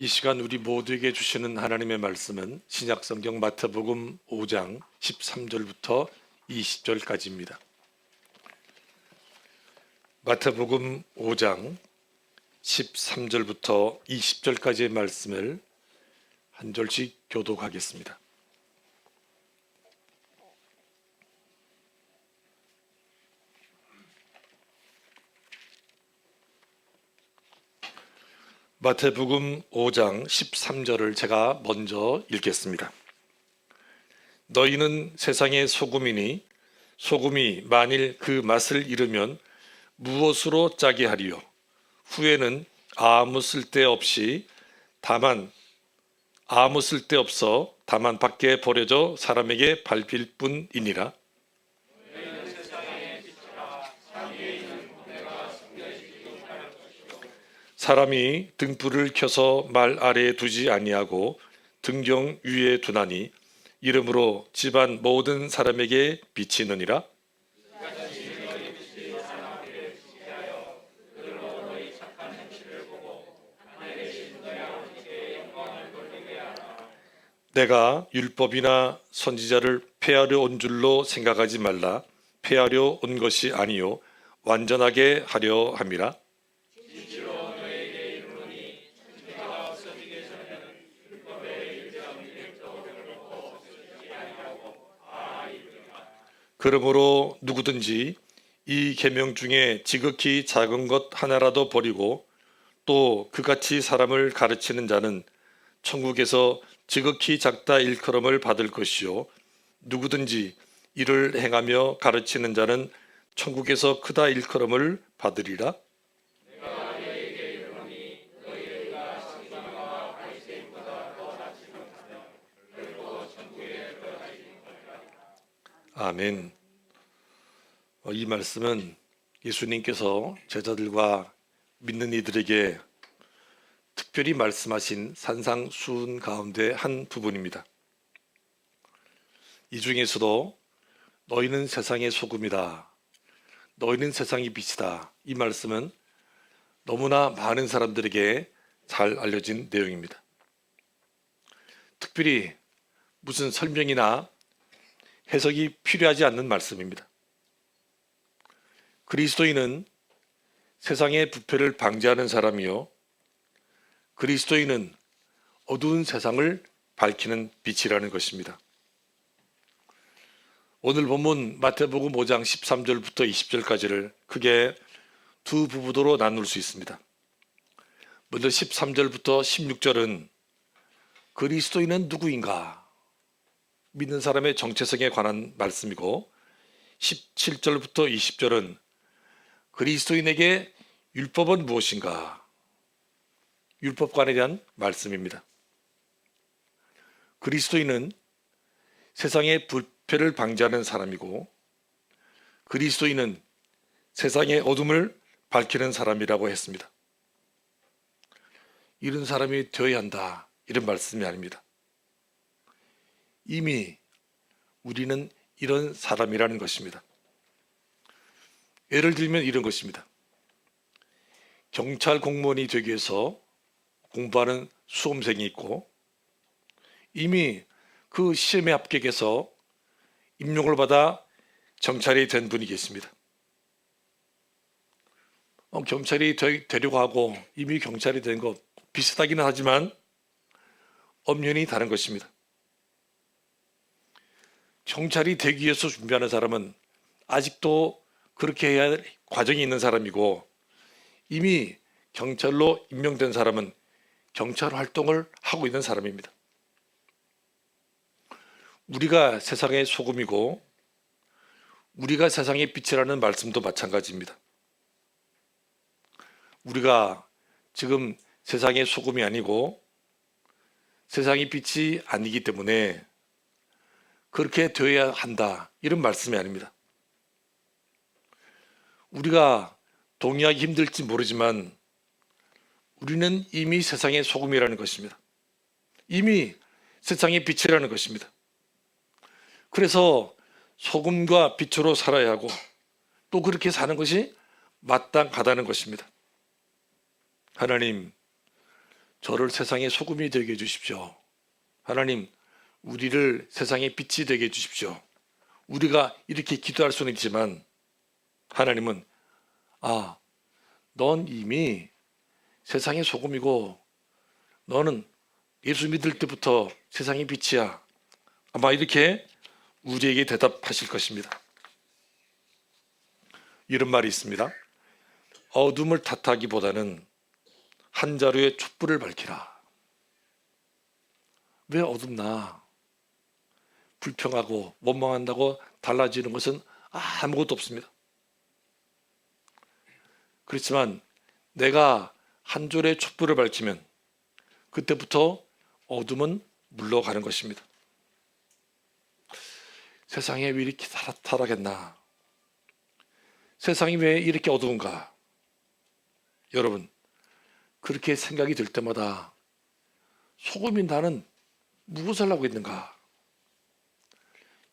이 시간 우리 모두에게 주시는 하나님의 말씀은 신약성경 마태복음 5장 13절부터 20절까지입니다. 마태복음 5장 13절부터 20절까지의 말씀을 한 절씩 교독하겠습니다. 마태복음 5장 13절을 제가 먼저 읽겠습니다. 너희는 세상의 소금이니 소금이 만일 그 맛을 잃으면 무엇으로 짜게 하리요? 후에는 아무 쓸데없어 다만 밖에 버려져 사람에게 밟힐 뿐이니라. 사람이 등불을 켜서 말 아래에 두지 아니하고 등경 위에 두나니 이러므로 집안 모든 사람에게 비치느니라. 내가 율법이나 선지자를 폐하려 온 줄로 생각하지 말라. 폐하려 온 것이 아니요 완전하게 하려 함이라. 그러므로 누구든지 이 계명 중에 지극히 작은 것 하나라도 버리고 또 그같이 사람을 가르치는 자는 천국에서 지극히 작다 일컬음을 받을 것이요 누구든지 이를 행하며 가르치는 자는 천국에서 크다 일컬음을 받으리라. 아멘. 이 말씀은 예수님께서 제자들과 믿는 이들에게 특별히 말씀하신 산상수훈 가운데 한 부분입니다. 이 중에서도 너희는 세상의 소금이다. 너희는 세상의 빛이다. 이 말씀은 너무나 많은 사람들에게 잘 알려진 내용입니다. 특별히 무슨 설명이나 해석이 필요하지 않는 말씀입니다. 그리스도인은 세상의 부패를 방지하는 사람이요 그리스도인은 어두운 세상을 밝히는 빛이라는 것입니다. 오늘 본문 마태복음 5장 13절부터 20절까지를 크게 두 부분으로 나눌 수 있습니다. 먼저 13절부터 16절은 그리스도인은 누구인가? 믿는 사람의 정체성에 관한 말씀이고 17절부터 20절은 그리스도인에게 율법은 무엇인가? 율법관에 대한 말씀입니다. 그리스도인은 세상의 부패를 방지하는 사람이고 그리스도인은 세상의 어둠을 밝히는 사람이라고 했습니다. 이런 사람이 되어야 한다. 이런 말씀이 아닙니다. 이미 우리는 이런 사람이라는 것입니다. 예를 들면 이런 것입니다. 경찰 공무원이 되기 위해서 공부하는 수험생이 있고 이미 그 시험에 합격해서 임용을 받아 경찰이 된 분이 계십니다. 경찰이 되려고 하고 이미 경찰이 된 것 비슷하기는 하지만 엄연히 다른 것입니다. 경찰이 되기 위해서 준비하는 사람은 아직도 그렇게 해야 할 과정이 있는 사람이고 이미 경찰로 임명된 사람은 경찰 활동을 하고 있는 사람입니다. 우리가 세상의 소금이고 우리가 세상의 빛이라는 말씀도 마찬가지입니다. 우리가 지금 세상의 소금이 아니고 세상의 빛이 아니기 때문에 그렇게 되어야 한다. 이런 말씀이 아닙니다. 우리가 동의하기 힘들지 모르지만 우리는 이미 세상의 소금이라는 것입니다. 이미 세상의 빛이라는 것입니다. 그래서 소금과 빛으로 살아야 하고 또 그렇게 사는 것이 마땅하다는 것입니다. 하나님, 저를 세상의 소금이 되게 해주십시오. 하나님, 우리를 세상의 빛이 되게 해주십시오. 우리가 이렇게 기도할 수는 있지만 하나님은 넌 이미 세상의 소금이고 너는 예수 믿을 때부터 세상의 빛이야. 아마 이렇게 우리에게 대답하실 것입니다. 이런 말이 있습니다. 어둠을 탓하기보다는 한 자루의 촛불을 밝히라. 왜 어둡나? 불평하고 원망한다고 달라지는 것은 아무것도 없습니다. 그렇지만 내가 한 줄의 촛불을 밝히면 그때부터 어둠은 물러가는 것입니다. 세상에 왜 이렇게 타락했나? 세상이 왜 이렇게 어두운가? 여러분, 그렇게 생각이 들 때마다 소금인 나는 무엇을 하고 있는가?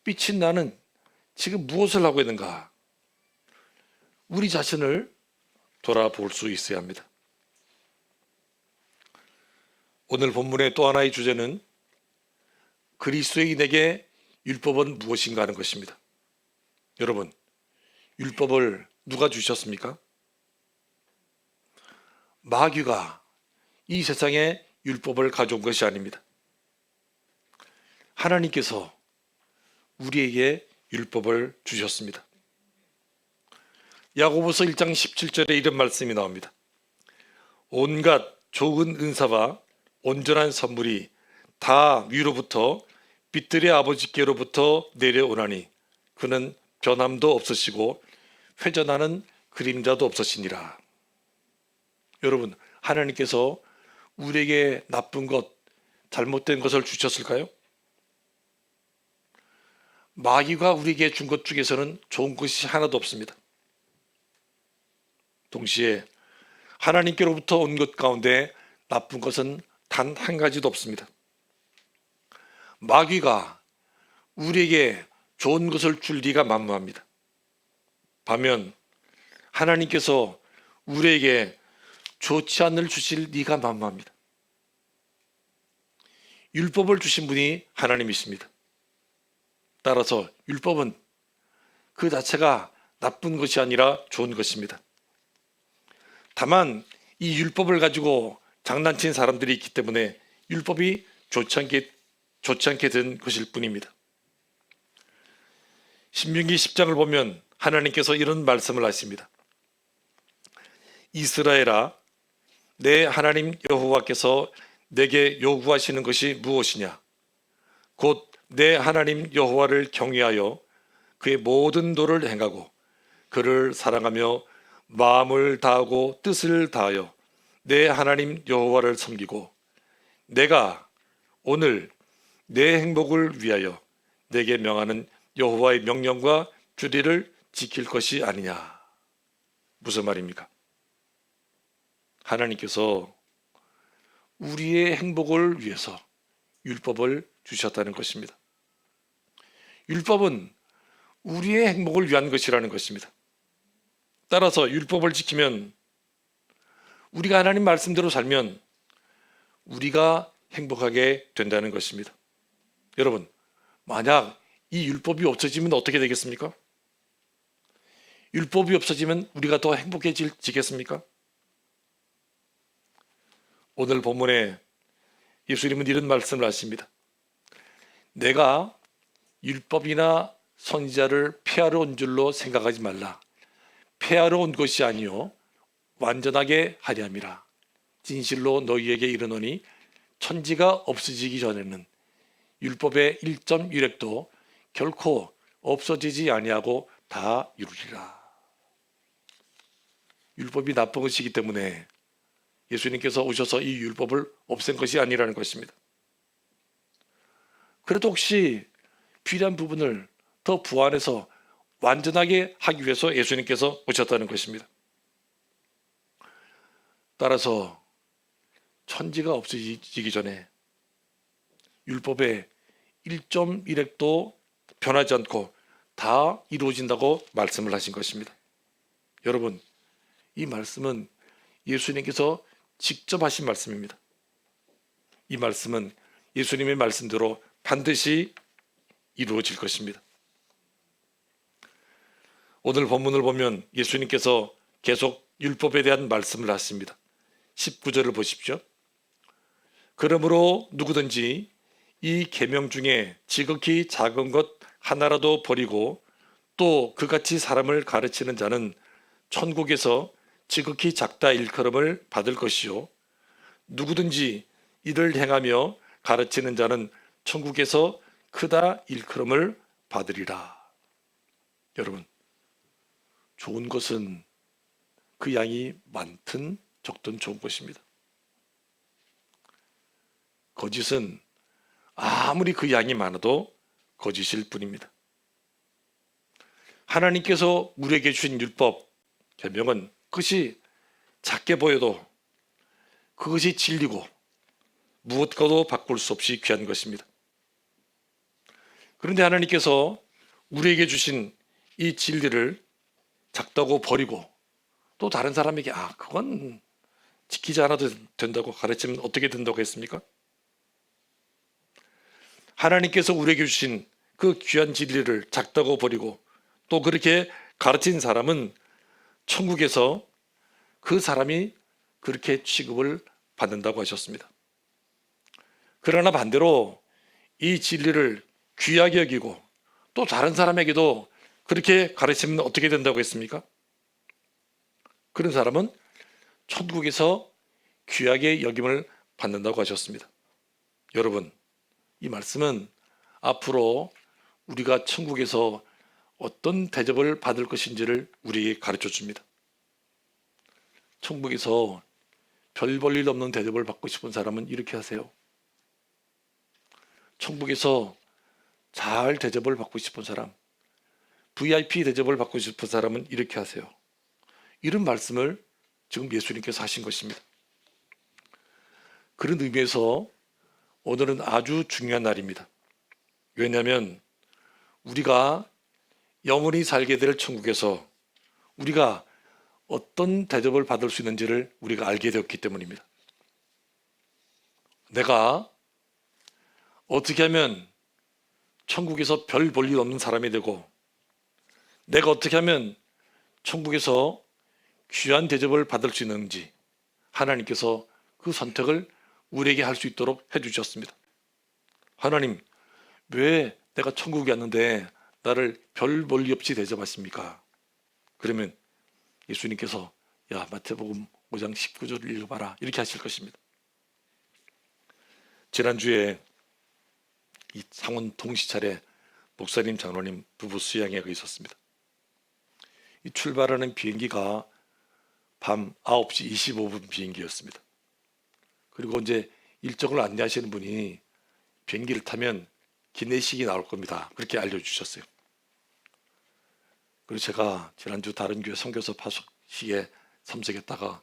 빛인 나는 지금 무엇을 하고 있는가? 우리 자신을 돌아볼 수 있어야 합니다. 오늘 본문의 또 하나의 주제는 그리스도인에게 율법은 무엇인가 하는 것입니다. 여러분, 율법을 누가 주셨습니까? 마귀가 이 세상에 율법을 가져온 것이 아닙니다. 하나님께서 우리에게 율법을 주셨습니다. 야고보서 1장 17절에 이런 말씀이 나옵니다. 온갖 좋은 은사와 온전한 선물이 다 위로부터 빛들의 아버지께로부터 내려오나니 그는 변함도 없으시고 회전하는 그림자도 없으시니라. 여러분, 하나님께서 우리에게 나쁜 것, 잘못된 것을 주셨을까요? 마귀가 우리에게 준 것 중에서는 좋은 것이 하나도 없습니다. 동시에 하나님께로부터 온 것 가운데 나쁜 것은 단 한 가지도 없습니다. 마귀가 우리에게 좋은 것을 줄 리가 만무합니다. 반면 하나님께서 우리에게 좋지 않을 주실 리가 만무합니다. 율법을 주신 분이 하나님이십니다. 따라서 율법은 그 자체가 나쁜 것이 아니라 좋은 것입니다. 다만 이 율법을 가지고 장난친 사람들이 있기 때문에 율법이 좋지 않게 된 것일 뿐입니다. 신명기 10장을 보면 하나님께서 이런 말씀을 하십니다. 이스라엘아, 내 하나님 여호와께서 내게 요구하시는 것이 무엇이냐? 곧 내 하나님 여호와를 경외하여 그의 모든 도를 행하고 그를 사랑하며 마음을 다하고 뜻을 다하여 내 하나님 여호와를 섬기고 내가 오늘 내 행복을 위하여 내게 명하는 여호와의 명령과 규례를 지킬 것이 아니냐. 무슨 말입니까? 하나님께서 우리의 행복을 위해서 율법을 주셨다는 것입니다. 율법은 우리의 행복을 위한 것이라는 것입니다. 따라서 율법을 지키면, 우리가 하나님 말씀대로 살면 우리가 행복하게 된다는 것입니다. 여러분, 만약 이 율법이 없어지면 어떻게 되겠습니까? 율법이 없어지면 우리가 더 행복해지겠습니까? 오늘 본문에 예수님은 이런 말씀을 하십니다. 내가 율법이나 선지자를 폐하러 온 줄로 생각하지 말라. 폐하러 온 것이 아니요 완전하게 하려 함이라. 진실로 너희에게 이르노니 천지가 없어지기 전에는 율법의 1.1획도 결코 없어지지 아니하고 다 이루리라. 율법이 나쁜 것이기 때문에 예수님께서 오셔서 이 율법을 없앤 것이 아니라는 것입니다. 그래도 혹시 필요한 부분을 더 보완해서 완전하게 하기 위해서 예수님께서 오셨다는 것입니다. 따라서 천지가 없어지기 전에 율법의 1.1획도 변하지 않고 다 이루어진다고 말씀을 하신 것입니다. 여러분, 이 말씀은 예수님께서 직접 하신 말씀입니다. 이 말씀은 예수님의 말씀대로 반드시 이루어질 것입니다. 오늘 본문을 보면 예수님께서 계속 율법에 대한 말씀을 하십니다. 19절을 보십시오. 그러므로 누구든지 이 계명 중에 지극히 작은 것 하나라도 버리고 또 그같이 사람을 가르치는 자는 천국에서 지극히 작다 일컬음을 받을 것이요 누구든지 이를 행하며 가르치는 자는 천국에서 크다 일컬음을 받으리라. 여러분, 좋은 것은 그 양이 많든 적든 좋은 것입니다. 거짓은 아무리 그 양이 많아도 거짓일 뿐입니다. 하나님께서 우리에게 주신 율법, 계명은 그것이 작게 보여도 그것이 진리고 무엇과도 바꿀 수 없이 귀한 것입니다. 그런데 하나님께서 우리에게 주신 이 진리를 작다고 버리고 또 다른 사람에게 그건 지키지 않아도 된다고 가르치면 어떻게 된다고 했습니까? 하나님께서 우리에게 주신 그 귀한 진리를 작다고 버리고 또 그렇게 가르친 사람은 천국에서 그 사람이 그렇게 취급을 받는다고 하셨습니다. 그러나 반대로 이 진리를 귀하게 여기고 또 다른 사람에게도 그렇게 가르치면 어떻게 된다고 했습니까? 그런 사람은 천국에서 귀하게 여김을 받는다고 하셨습니다. 여러분, 이 말씀은 앞으로 우리가 천국에서 어떤 대접을 받을 것인지를 우리에게 가르쳐 줍니다. 천국에서 별 볼 일 없는 대접을 받고 싶은 사람은 이렇게 하세요. 천국에서 잘 대접을 받고 싶은 사람, VIP 대접을 받고 싶은 사람은 이렇게 하세요. 이런 말씀을 지금 예수님께서 하신 것입니다. 그런 의미에서 오늘은 아주 중요한 날입니다. 왜냐하면 우리가 영원히 살게 될 천국에서 우리가 어떤 대접을 받을 수 있는지를 우리가 알게 되었기 때문입니다. 내가 어떻게 하면 천국에서 별 볼 일 없는 사람이 되고 내가 어떻게 하면 천국에서 귀한 대접을 받을 수 있는지 하나님께서 그 선택을 우리에게 할 수 있도록 해주셨습니다. 하나님, 왜 내가 천국에 왔는데 나를 별 볼 일 없이 대접하십니까? 그러면 예수님께서 마태복음 5장 19절을 읽어봐라 이렇게 하실 것입니다. 지난주에 이 창원 동시찰에 목사님 장로님 부부 수양회가 있었습니다. 이 출발하는 비행기가 밤 9시 25분 비행기였습니다. 그리고 이제 일정을 안내하시는 분이 비행기를 타면 기내식이 나올 겁니다. 그렇게 알려주셨어요. 그리고 제가 지난주 다른 교회 선교사 파송식에 참석했다가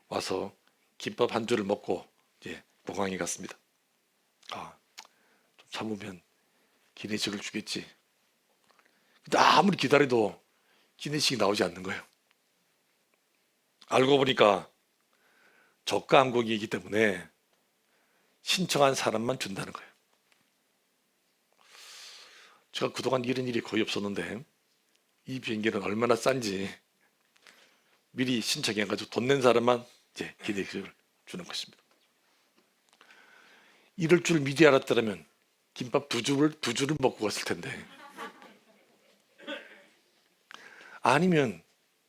와서 김밥 한 줄을 먹고 이제 공항에 갔습니다. 좀 참으면 기내식을 주겠지. 근데 아무리 기다려도 기내식이 나오지 않는 거예요. 알고 보니까 저가 항공이기 때문에 신청한 사람만 준다는 거예요. 제가 그동안 이런 일이 거의 없었는데 이 비행기는 얼마나 싼지 미리 신청해가지고 돈 낸 사람만 이제 기내식을 주는 것입니다. 이럴 줄 미리 알았더라면 김밥 두 줄을 먹고 갔을 텐데, 아니면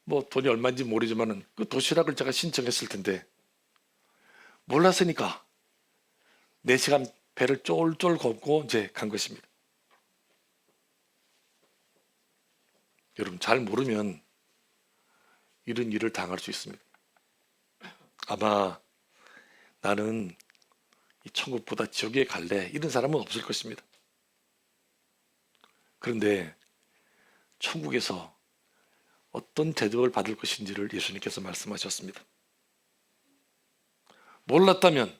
뭐 돈이 얼마인지 모르지만은 그 도시락을 제가 신청했을 텐데 몰랐으니까 4시간 배를 쫄쫄 걷고 이제 간 것입니다. 여러분, 잘 모르면 이런 일을 당할 수 있습니다. 아마 나는 이 천국보다 지옥에 갈래 이런 사람은 없을 것입니다. 그런데 천국에서 어떤 대접을 받을 것인지를 예수님께서 말씀하셨습니다. 몰랐다면,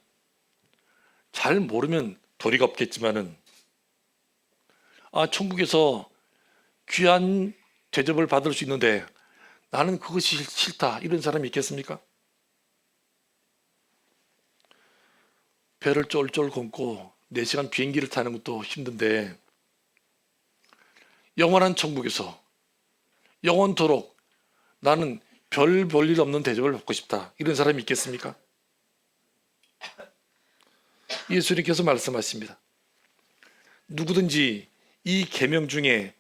잘 모르면 도리가 없겠지만은 천국에서 귀한 대접을 받을 수 있는데 나는 그것이 싫다 이런 사람이 있겠습니까? 배를 쫄쫄 걷고 4시간 비행기를 타는 것도 힘든데 영원한 천국에서 영원토록 나는 별 볼 일 없는 대접을 받고 싶다. 이런 사람이 있겠습니까? 예수님께서 말씀하십니다. 누구든지 이 계명 중에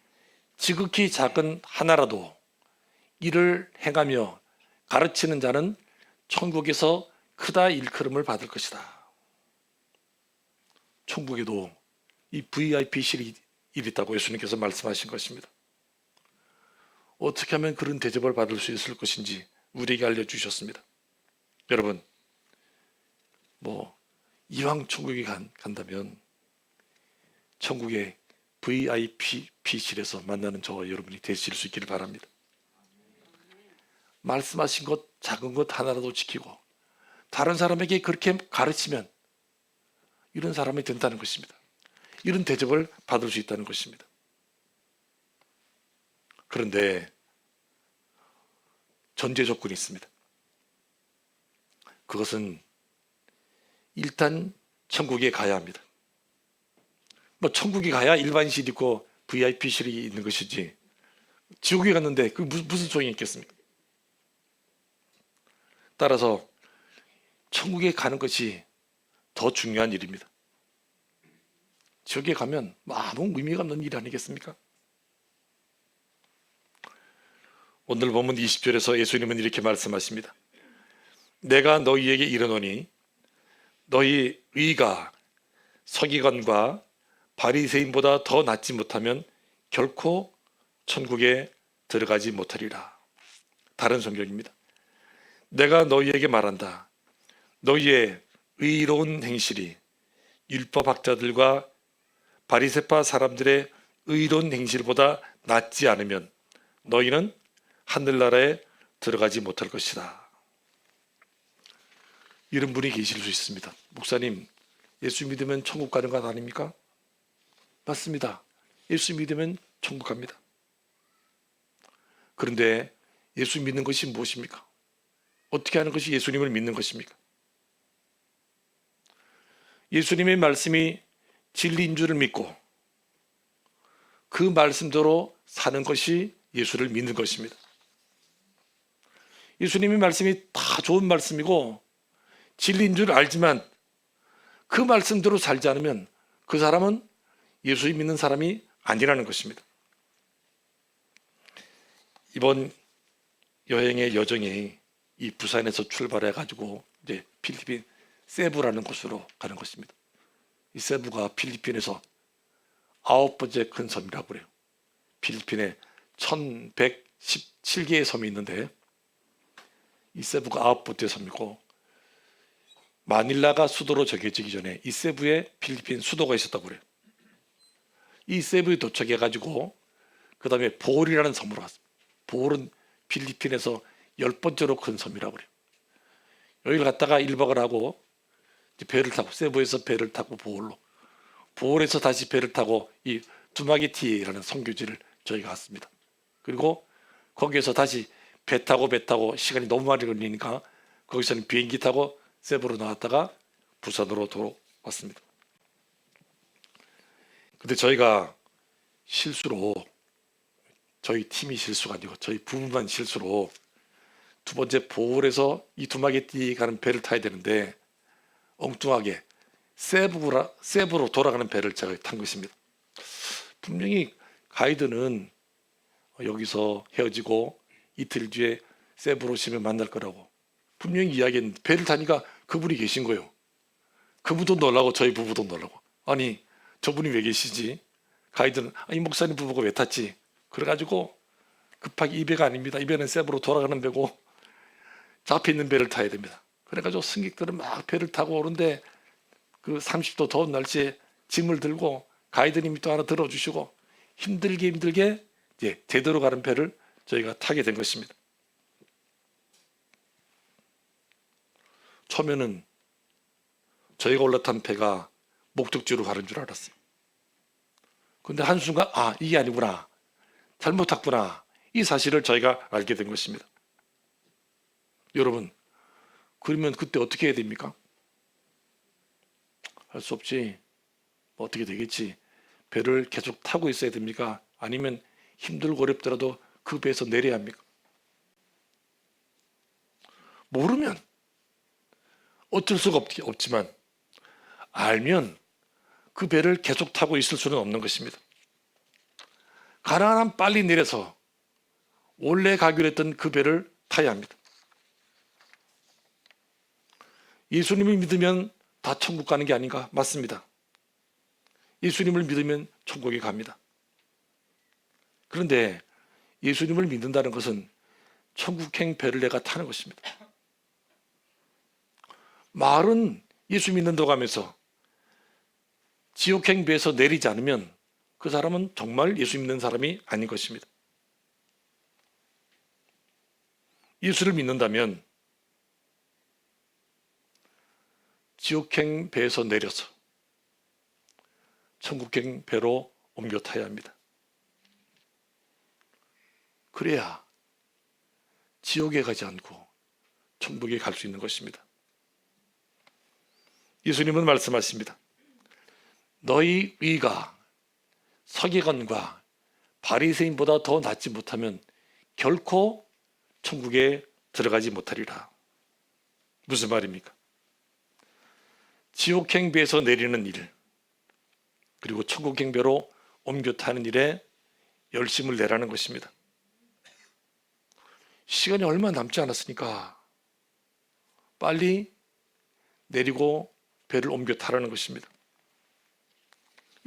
지극히 작은 하나라도 이를 행하며 가르치는 자는 천국에서 크다 일컬음을 받을 것이다. 천국에도 이 VIP실이 있다고 예수님께서 말씀하신 것입니다. 어떻게 하면 그런 대접을 받을 수 있을 것인지 우리에게 알려주셨습니다. 여러분, 이왕 천국에 간다면 천국의 VIP실에서 만나는 저와 여러분이 되실 수 있기를 바랍니다. 말씀하신 것 작은 것 하나라도 지키고 다른 사람에게 그렇게 가르치면 이런 사람이 된다는 것입니다. 이런 대접을 받을 수 있다는 것입니다. 그런데 전제 조건이 있습니다. 그것은 일단 천국에 가야 합니다. 천국에 가야 일반실 있고 VIP실이 있는 것이지 지옥에 갔는데 그 무슨 소용이 있겠습니까? 따라서 천국에 가는 것이 더 중요한 일입니다. 지옥에 가면 아무 의미가 없는 일 아니겠습니까? 오늘 본문 20절에서 예수님은 이렇게 말씀하십니다. 내가 너희에게 이르노니 너희 의가 서기관과 바리새인보다 더 낫지 못하면 결코 천국에 들어가지 못하리라. 다른 성경입니다. 내가 너희에게 말한다. 너희의 의로운 행실이 율법학자들과 바리새파 사람들의 의로운 행실보다 낫지 않으면 너희는 하늘나라에 들어가지 못할 것이다. 이런 분이 계실 수 있습니다. 목사님, 예수 믿으면 천국 가는 것 아닙니까? 맞습니다. 예수 믿으면 천국 갑니다. 그런데 예수 믿는 것이 무엇입니까? 어떻게 하는 것이 예수님을 믿는 것입니까? 예수님의 말씀이 진리인 줄을 믿고 그 말씀대로 사는 것이 예수를 믿는 것입니다. 예수님의 말씀이 다 좋은 말씀이고 진리인 줄 알지만 그 말씀대로 살지 않으면 그 사람은 예수 믿는 사람이 아니라는 것입니다. 이번 여행의 여정이 이 부산에서 출발해 가지고 이제 필리핀 세부라는 곳으로 가는 것입니다. 이 세부가 필리핀에서 9번째 큰 섬이라고 그래요. 필리핀에 1117개의 섬이 있는데 이 세부가 9번째 섬이고 마닐라가 수도로 정해지기 전에 이 세부에 필리핀 수도가 있었다고 그래요. 이 세부에 도착해 가지고 그 다음에 보홀이라는 섬으로 왔습니다. 보홀은 필리핀에서 10번째로 큰 섬이라고 그래요. 여기를 갔다가 1박을 하고 배를 타고 세부에서 배를 타고 보홀에서 다시 배를 타고 이 두마기티라는 선교지를 저희가 갔습니다. 그리고 거기에서 다시 배 타고 시간이 너무 많이 걸리니까 거기서는 비행기 타고 세부로 나왔다가 부산으로 돌아왔습니다. 근데 저희가 실수로 저희 팀이 실수가 아니고 저희 부부만 실수로 두 번째 보홀에서 이 두마게티 가는 배를 타야 되는데 엉뚱하게 세부로 돌아가는 배를 제가 탄 것입니다. 분명히 가이드는 여기서 헤어지고 이틀 뒤에 세부로 오시면 만날 거라고 분명히 이야기했는데 배를 타니까 그분이 계신 거예요. 그분도 놀라고 저희 부부도 놀라고 아니 저분이 왜 계시지? 가이드는 아니 목사님 부부가 왜 탔지? 그래가지고 급하게 이 배가 아닙니다. 이 배는 세부로 돌아가는 배고 잡혀 있는 배를 타야 됩니다. 그래가지고 승객들은 막 배를 타고 오는데 그 30도 더운 날씨에 짐을 들고 가이드님이 또 하나 들어주시고 힘들게 이제 제대로 가는 배를 저희가 타게 된 것입니다. 처음에는 저희가 올라탄 배가 목적지로 가는 줄 알았어요. 근데 한순간 이게 아니구나. 잘못 탔구나. 이 사실을 저희가 알게 된 것입니다. 여러분, 그러면 그때 어떻게 해야 됩니까? 할 수 없지. 뭐 어떻게 되겠지. 배를 계속 타고 있어야 됩니까? 아니면 힘들고 어렵더라도 그 배에서 내려야 합니까? 모르면 어쩔 수가 없지만 알면 그 배를 계속 타고 있을 수는 없는 것입니다. 가능한 빨리 내려서 원래 가기로 했던 그 배를 타야 합니다. 예수님을 믿으면 다 천국 가는 게 아닌가? 맞습니다. 예수님을 믿으면 천국에 갑니다. 그런데 예수님을 믿는다는 것은 천국행 배를 내가 타는 것입니다. 말은 예수 믿는다고 하면서 지옥행 배에서 내리지 않으면 그 사람은 정말 예수 믿는 사람이 아닌 것입니다. 예수를 믿는다면 지옥행 배에서 내려서 천국행 배로 옮겨 타야 합니다. 그래야 지옥에 가지 않고 천국에 갈 수 있는 것입니다. 예수님은 말씀하십니다. 너희 의가 서기관과 바리새인보다 더 낫지 못하면 결코 천국에 들어가지 못하리라. 무슨 말입니까? 지옥행 배에서 내리는 일, 그리고 천국행 배로 옮겨 타는 일에 열심을 내라는 것입니다. 시간이 얼마 남지 않았으니까 빨리 내리고 배를 옮겨 타라는 것입니다.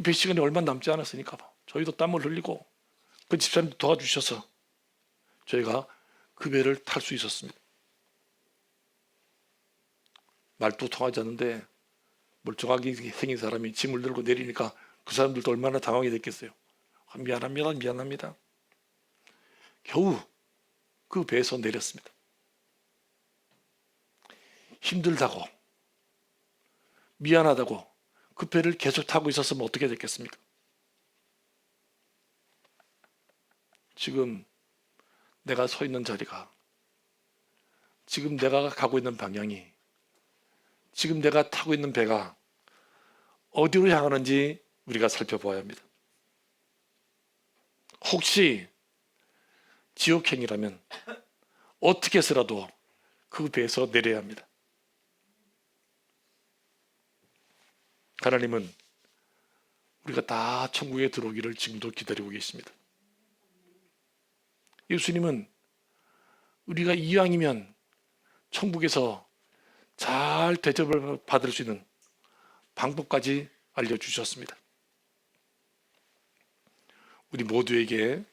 배 시간이 얼마 남지 않았으니까 저희도 땀을 흘리고 그 집사님도 도와주셔서 저희가 그 배를 탈 수 있었습니다. 말도 통하지 않는데 멀쩡하게 생긴 사람이 짐을 들고 내리니까 그 사람들도 얼마나 당황이 됐겠어요. 미안합니다. 겨우 그 배에서 내렸습니다. 힘들다고, 미안하다고 그 배를 계속 타고 있었으면 어떻게 됐겠습니까? 지금 내가 서 있는 자리가, 지금 내가 가고 있는 방향이, 지금 내가 타고 있는 배가 어디로 향하는지 우리가 살펴보아야 합니다. 혹시 지옥행이라면 어떻게 해서라도 그 배에서 내려야 합니다. 하나님은 우리가 다 천국에 들어오기를 지금도 기다리고 계십니다. 예수님은 우리가 이왕이면 천국에서 잘 대접을 받을 수 있는 방법까지 알려주셨습니다. 우리 모두에게